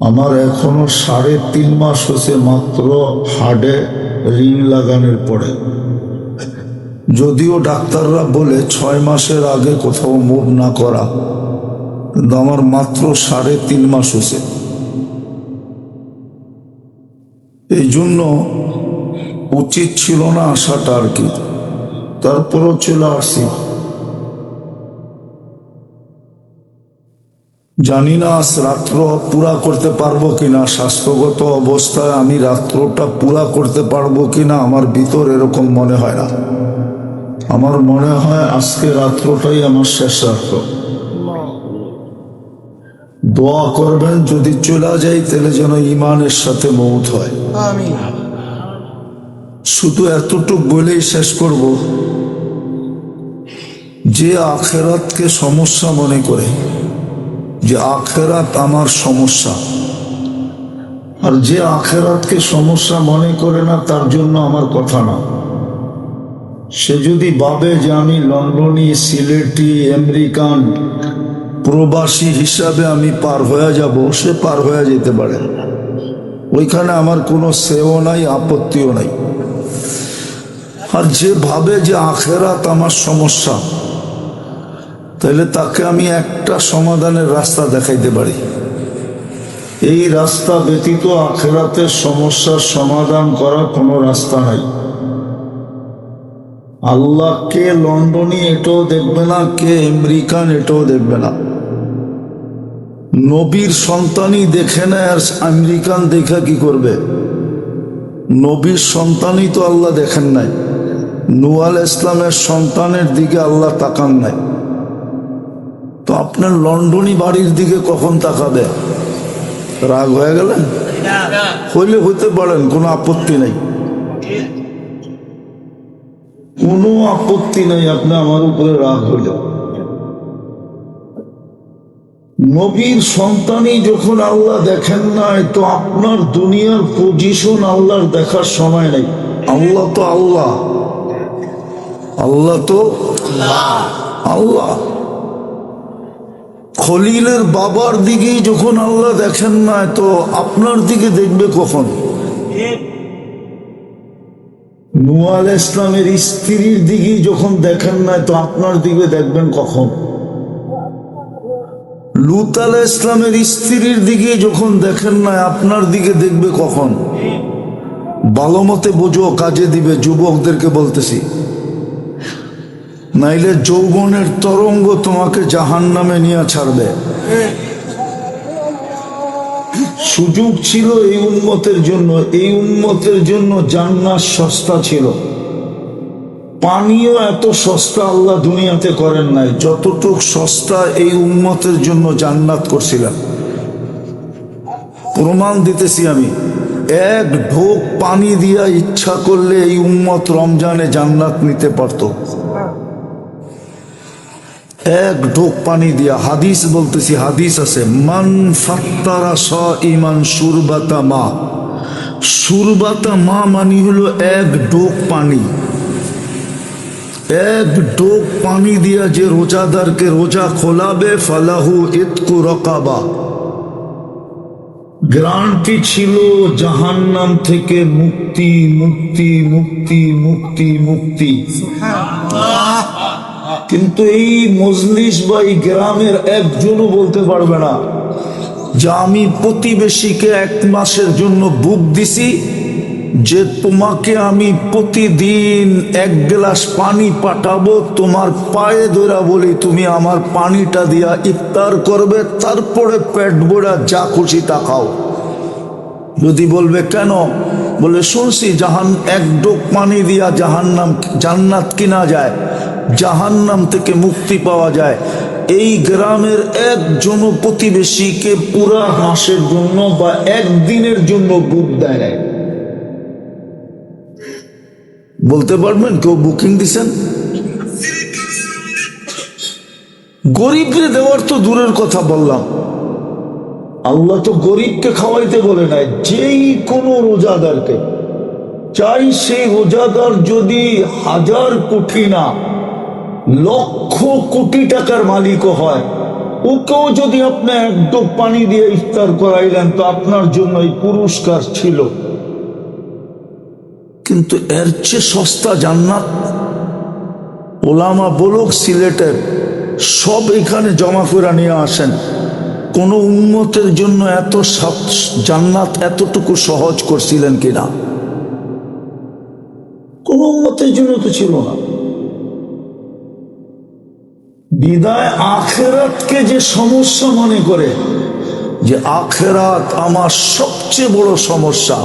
আমার এখনো 3.5 মাস হয়েছে মাত্র হার্টে রিং লাগানোর পরে। যদিও ডাক্তাররা বলে 6 মাসের আগে কোথাও মুভ না করা, কিন্তু আমার মাত্র 3.5 মাস হয়েছে। এই জন্য উচিত ছিল না আসাটা আর কি, তারপরও চলে আসছি। জানি না আজ রাত্র পুরা করতে পারবো কিনা, স্বাস্থ্যগত অবস্থায় আমি রাত্রটা পুরা করতে পারবো কিনা আমার ভিতর এরকম মনে হয় না। আমার মনে হয় আজকে রাত্রটাই আমার শেষ রাত্র। দোয়া করবেন যদি চলে যাই তাহলে যেন ইমানের সাথে মউত হয়। আমিন। শুধু এতটুক বলেই শেষ করব, যে আখেরাতকে সমস্যা মনে করে, যে আখেরাত আমার সমস্যা, আর যে আখেরাতকে সমস্যা মনে করে না তার জন্য আমার কথা না। সে যদি ভাবে যে আমি লন্ডনী, সিলেটি, আমেরিকান প্রবাসী হিসাবে আমি পার হয়ে যাব, সে পার হয়ে যেতে পারে। ওইখানে আমার কোনো সেও নাই, আপত্তিও নাই। আর যে ভাবে যে আখেরাত আমার সমস্যা, তাহলে তাকে আমি একটা সমাধানের রাস্তা দেখাইতে পারি। এই রাস্তা ব্যতীত আখেরাতের সমস্যার সমাধান করার কোনো রাস্তা নাই। আল্লাহ কে লন্ডনী এটাও দেখবে না, কে আমেরিকান এটাও দেখবে না। নবীর সন্তানই দেখে না, আর আমেরিকান দেখা কি করবে? নবীর সন্তানই তো আল্লাহ দেখেন নাই। নূহ আলাইহিস সালামের সন্তানের দিকে আল্লাহ তাকান নাই, তো আপনার লন্ডনী বাড়ির দিকে কখন তাকাবে? রাগ হয়ে গেলেন? হইলে হইতে পারেন, কোনো আপত্তি নাই, কোনো আপত্তি নাই আপনি আমার উপরে রাগ হইলে। নবীর সন্তানই যখন আল্লাহ দেখেন নাই, তো আপনার দুনিয়ার পজিশন আল্লাহর দেখার সময় নাই। আল্লাহ তো আল্লাহ, আল্লাহ তো আল্লাহ। খলিলের বাবার দিকেই যখন আল্লাহ দেখেন না, তো আপনার দিকে দেখবে কখন? নূহ আলাইহিস সালামের স্ত্রীর দিকেই যখন দেখেন না, তো আপনার দিকে দেখবেন কখন? লূত আলাইহিস সালামের স্ত্রীর দিকে যখন দেখেন না, আপনার দিকে দেখবে কখন? ভালো মতে বোঝো, কাজে দিবে। যুবকদেরকে বলতেছি, নাইলে যৌবনের তরঙ্গ তোমাকে জাহান্নামে নিয়ে ছাড়বে। সুযোগ ছিল এই উম্মতের জন্য, এই উম্মতের জন্য জান্নাত সস্তা ছিল। পানিও এত সস্তা আল্লাহ দুনিয়াতে করেন নাই যতটুক সস্তা এই উম্মতের জন্য জান্নাত করছিলেন। প্রমাণ দিতেছি আমি। এক ঢোক পানি দিয়া ইচ্ছা করলে এই উম্মত রমজানে জান্নাত নিতে পারত। এক ঢোক পানি দিয়া। হাদিস বলতেছি, হাদিস আছে, মান ফাত্তারা সাইমান সুরবাতা মা। সুরবাতা মা মানি হলো এক ঢোক পানি। এক ঢোক পানি দিয়া যে রোজাদারকে রোজা খোলাবে, ফালাহু ইতকু রাকাবা, গ্যারান্টি ছিল জাহান্নাম থেকে মুক্তি, মুক্তি, মুক্তি, মুক্তি, মুক্তি। কিন্তু এই মজলিস বা এই গ্রামের একজনও বলতে পারবে না যে আমি প্রতিবেশীকে 1 মাসের জন্য বুক দিছি, যে তোমাকে আমি প্রতিদিন 1 গ্লাস পানি পাঠাবো, তোমার পায়ে ধরা বলি তুমি আমার পানিটা দিয়া ইফতার করবে, তারপরে পেট ভরা যা খুশি তা খাও। যদি বলবে কেন, বলে শুনছি এক ঢোক পানি দিয়া জান্নাত কিনা যায়, জাহান্নাম থেকে মুক্তি পাওয়া যায়। এই গ্রামের একজন প্রতিবেশীকে পুরা মাসের জন্য বা একদিনের জন্য বুক দেয় নাই। বলতে পারবেন কেউ বুকিং দিছেন? গরিবকে দেওয়ার তো দূরের কথা বললাম, আল্লাহ তো গরিবকে খাওয়াইতে বলে নাই। যেই কোনো রোজাদারকে চাই, সেই রোজাদার যদি 1000 কোটি না লক্ষ কোটি টাকার মালিকও হয়, ওকেও যদি আপনি এক ডোব পানি দিয়ে ইফতার করাইলেন তো আপনার জন্য এই পুরস্কার ছিল। কিন্তু এর চেয়ে সস্তা জান্নাত ওলামা বলুক সিলেটের সব এখানে জমা করে নিয়ে আসেন। কোন উম্মতের জন্য এত জান্নাত এতটুকু সহজ করছিলেন কিনা? কোন উম্মতের জন্য তো ছিল না। বিদায় আখেরাতকে যে সমস্যা মনে করে যে আখেরাত আমার সবচেয়ে বড় সমস্যা,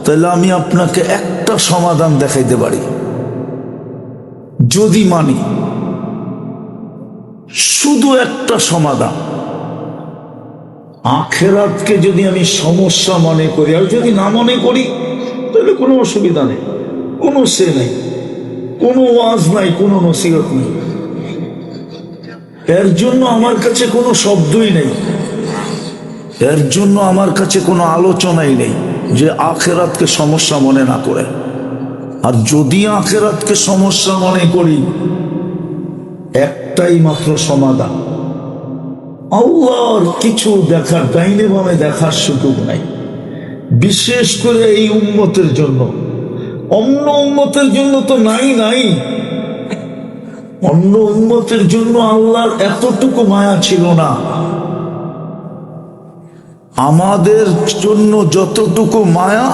তাহলে আমি আপনাকে একটা সমাধান দেখাইতে পারি। যদি মানি শুধু একটা সমাধান, আখেরাতকে যদি আমি সমস্যা মনে করি আর যদি না মনে করি তাহলে কোনো অসুবিধা নেই, কোনো সে নেই, কোনো ওয়াজ নাই, কোনো নসিহত নেই। এর জন্য আমার কাছে কোনো শব্দই নেই, এর জন্য আমার কাছে কোনো আলোচনাই নেই যে আখেরাতকে সমস্যা মনে না করে। আর যদি আখেরাতকে সমস্যা মনে করি, একটাই মাত্র সমাধান, আল্লাহর কিছু দেখার, ডাইনে বামে দেখার সুযোগ নাই। বিশেষ করে এই উম্মতের জন্য, অন্য উম্মতের জন্য তো নাই নাই। অন্য উম্মতের জন্য আল্লাহর এতটুকু মায়া ছিল না। আমাদের জন্য যতটুকু মায়া,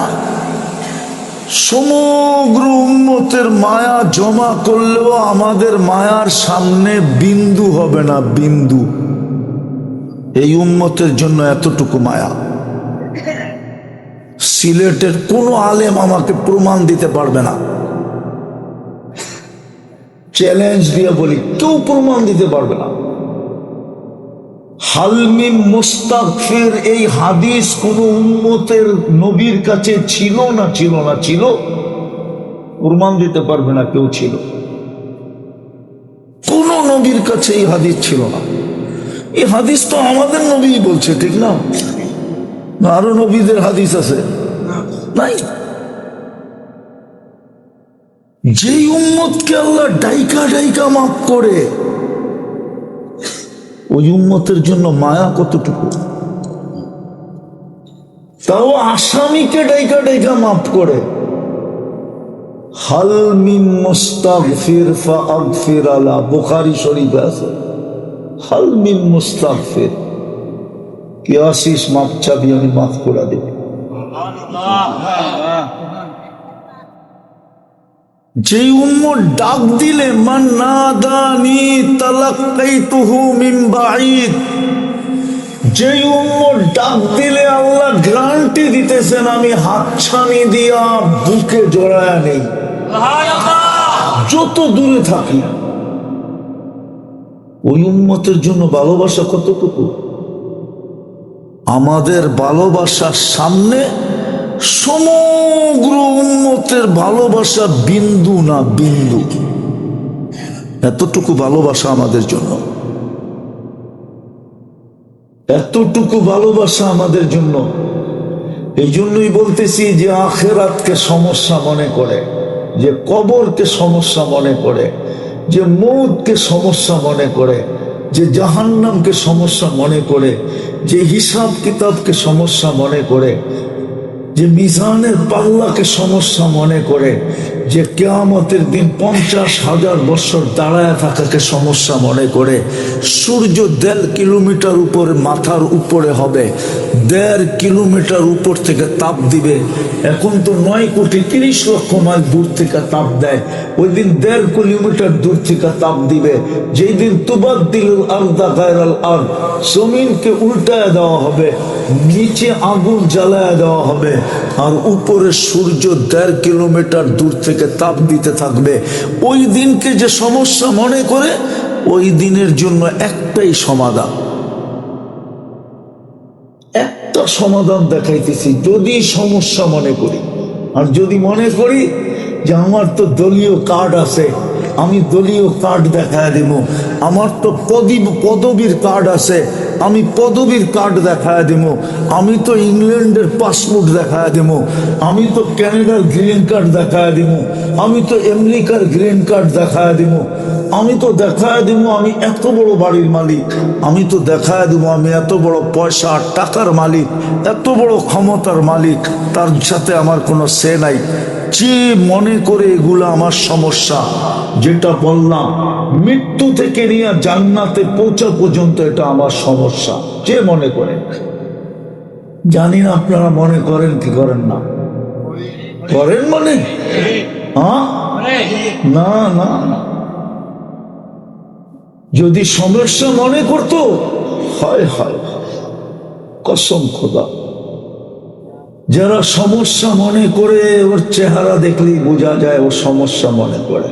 সমগ্র উম্মতের মায়া জমা করলেও আমাদের মায়ার সামনে বিন্দু হবে না, বিন্দু। এই উম্মতের জন্য এতটুকু মায়া। সিলেটের কোনো আলেম আমাকে প্রমাণ দিতে পারবে না, চ্যালেঞ্জ দিয়ে বলি, কেউ প্রমাণ দিতে পারবে না। হালমিম মুস্তাগফির এই হাদিস কোন উম্মতের নবীর কাছে ছিল না, ছিল না, ছিল, প্রমাণ দিতে পারবে না কেউ। ছিল কোন নবীর কাছে এই হাদিস ছিল না। এই হাদিস তো আমাদের নবী বলছে, ঠিক না? আরো নবীদের হাদিস আছে নাই? যেই উম্মতকে আল্লাহ ডাইকা ডাইকা মাফ করে, ওই উম্মতের জন্য মায়া কতটুকু। তাও আসামিকে ডাইকা ডাইকা মাফ করে। হাল মিন মুস্তাগফির ফাগফির আলা, বুখারী শরীফে আছে, হাল মিন মুস্তাগফির, কি আসিস মাফ চাবি, আমি মাফ করে দেব। যে উম্মত ডাক দিলে মান নাদানি তালাক্কাইতুহু মিন বাঈদ, যে উম্মত ডাক দিলে আল্লাহ গ্যারান্টি দিতেছেন আমি হাতছানি দিয়া বুকে জড়ায়া নেই, যত দূরে থাকি। ওই উম্মতের জন্য ভালোবাসা কতটুকু। আমাদের ভালোবাসার সামনে সমগ্র উম্মতের ভালোবাসা বিন্দু না, বিন্দু। এতটুকু ভালোবাসা আমাদের জন্য, এতটুকু ভালোবাসা আমাদের জন্য। এই জন্যই বলতেছি যে আখেরাতকে সমস্যা মনে করে, যে কবরকে সমস্যা মনে করে, যে মৌতকে সমস্যা মনে করে, যে জাহান্নামকে সমস্যা মনে করে, যে হিসাব কিতাবকে সমস্যা মনে করে, যে মিজানের পাল্লাকে সমস্যা মনে করে, যে কিয়ামতের দিন 50,000 বছর দাঁড়ায় থাকাকে সমস্যা মনে করে, সূর্য 1.5 কিলোমিটার উপরে মাথার উপরে হবে, 1.5 কিলোমিটার উপর থেকে তাপ দিবে। এখন তো 9,30,00,000 মাইল দূর থেকে তাপ দেয়, ওই দিন 1.5 কিলোমিটার দূর থেকে তাপ দিবে। যেই দিন তুবাদ্দিলুল আরদা গায়রাল আরদ, জমিনকে উল্টায় দেওয়া হবে, নিচে আগুন জ্বালায় দেওয়া হবে, আর উপরে সূর্য 1.5 কিলোমিটার দূর থেকে তাপ দিতে থাকবে। ওই দিনকে যে সমস্যা মনে করে, ওই দিনের জন্য একটাই সমাধান, একটা সমাধান দেখাইতেছি। যদি সমস্যা মনে করি, আর যদি মনে করি যে আমার তো দলীয় কার্ড আছে, আমি দলীয় কার্ড দেখায় দেব, আমার তো পদবীর কার্ড আছে, আমি পদবীর কার্ড দেখায় দেব, আমি তো ইংল্যান্ডের পাসপোর্ট দেখায় দেব, আমি তো ক্যানাডার গ্রিন কার্ড দেখায় দেব, আমি তো আমেরিকার গ্রিন কার্ড দেখায় দেব। আমি তো দেখায় দিব আমি এত বড় বাড়ির মালিক, আমি তো দেখায় দিব আমি এত বড় পয়সা আর টাকার মালিক, এত বড় ক্ষমতার মালিক, তার সাথে আমার কোনো সে নাই। যে মনে করে এগুলো আমার সমস্যা, যেটা বললাম মৃত্যু থেকে নিয়ে জান্নাতে পৌঁছা পর্যন্ত এটা আমার সমস্যা, যে মনে করে। জানি না আপনারা মনে করেন কি করেন না, করেন মনে? হ্যাঁ, না না না, যদি সমস্যা মনে করতো, হয় হয় কসম খোদা, যারা সমস্যা মনে করে ওর চেহারা দেখলেই বোঝা যায় ও সমস্যা মনে করে,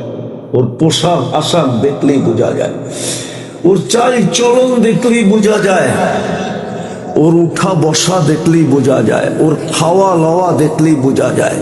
ওর পোশাক আশাক দেখলেই বোঝা যায়, ওর চাল চলন দেখলেই বোঝা যায়, ওর উঠা বসা দেখলেই বোঝা যায়, ওর খাওয়া লওয়া দেখলেই বোঝা যায়।